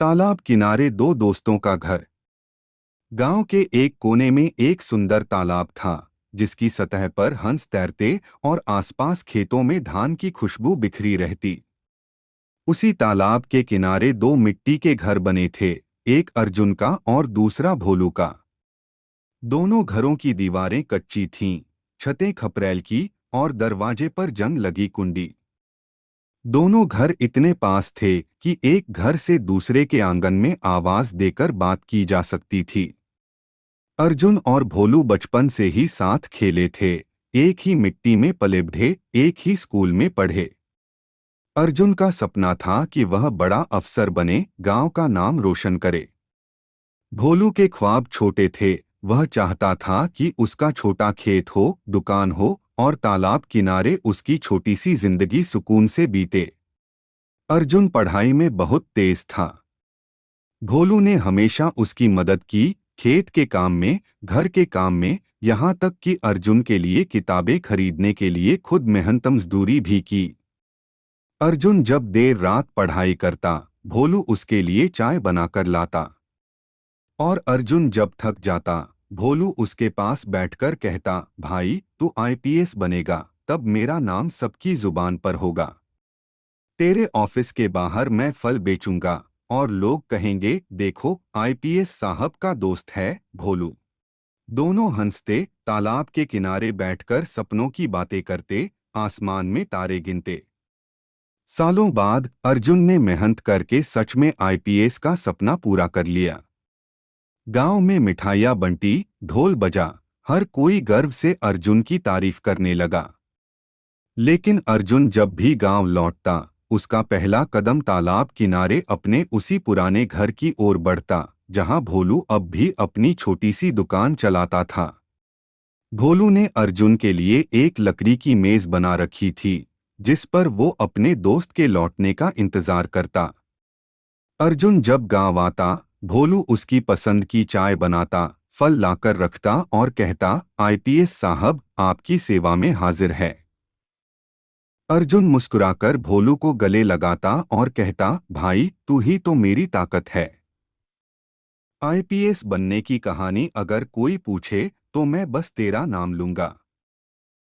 तालाब किनारे दो दोस्तों का घर। गांव के एक कोने में एक सुंदर तालाब था, जिसकी सतह पर हंस तैरते और आसपास खेतों में धान की खुशबू बिखरी रहती। उसी तालाब के किनारे दो मिट्टी के घर बने थे, एक अर्जुन का और दूसरा भोलू का। दोनों घरों की दीवारें कच्ची थीं, छतें खपरैल की और दरवाजे पर जंग लगी कुंडी। दोनों घर इतने पास थे कि एक घर से दूसरे के आंगन में आवाज देकर बात की जा सकती थी। अर्जुन और भोलू बचपन से ही साथ खेले थे, एक ही मिट्टी में पले बढ़े, एक ही स्कूल में पढ़े। अर्जुन का सपना था कि वह बड़ा अफसर बने, गांव का नाम रोशन करे। भोलू के ख्वाब छोटे थे, वह चाहता था कि उसका छोटा खेत हो, दुकान हो और तालाब किनारे उसकी छोटी सी जिंदगी सुकून से बीते। अर्जुन पढ़ाई में बहुत तेज था। भोलू ने हमेशा उसकी मदद की, खेत के काम में, घर के काम में, यहाँ तक कि अर्जुन के लिए किताबें खरीदने के लिए खुद मेहनत मजदूरी भी की। अर्जुन जब देर रात पढ़ाई करता, भोलू उसके लिए चाय बनाकर लाता। और अर्जुन जब थक जाता, भोलू उसके पास बैठकर कहता, भाई तू आईपीएस बनेगा, तब मेरा नाम सबकी जुबान पर होगा। तेरे ऑफिस के बाहर मैं फल बेचूंगा और लोग कहेंगे, देखो आईपीएस साहब का दोस्त है भोलू। दोनों हंसते, तालाब के किनारे बैठकर सपनों की बातें करते, आसमान में तारे गिनते। सालों बाद अर्जुन ने मेहनत करके सच में आईपीएस का सपना पूरा कर लिया। गांव में मिठाइयाँ बंटी, ढोल बजा, हर कोई गर्व से अर्जुन की तारीफ करने लगा। लेकिन अर्जुन जब भी गांव लौटता, उसका पहला कदम तालाब किनारे अपने उसी पुराने घर की ओर बढ़ता, जहां भोलू अब भी अपनी छोटी सी दुकान चलाता था। भोलू ने अर्जुन के लिए एक लकड़ी की मेज बना रखी थी, जिस पर वो अपने दोस्त के लौटने का इंतजार करता। अर्जुन जब गांव आता, भोलू उसकी पसंद की चाय बनाता, फल लाकर रखता और कहता, आईपीएस साहब आपकी सेवा में हाजिर है। अर्जुन मुस्कुराकर भोलू को गले लगाता और कहता, भाई तू ही तो मेरी ताकत है। आईपीएस बनने की कहानी अगर कोई पूछे तो मैं बस तेरा नाम लूंगा।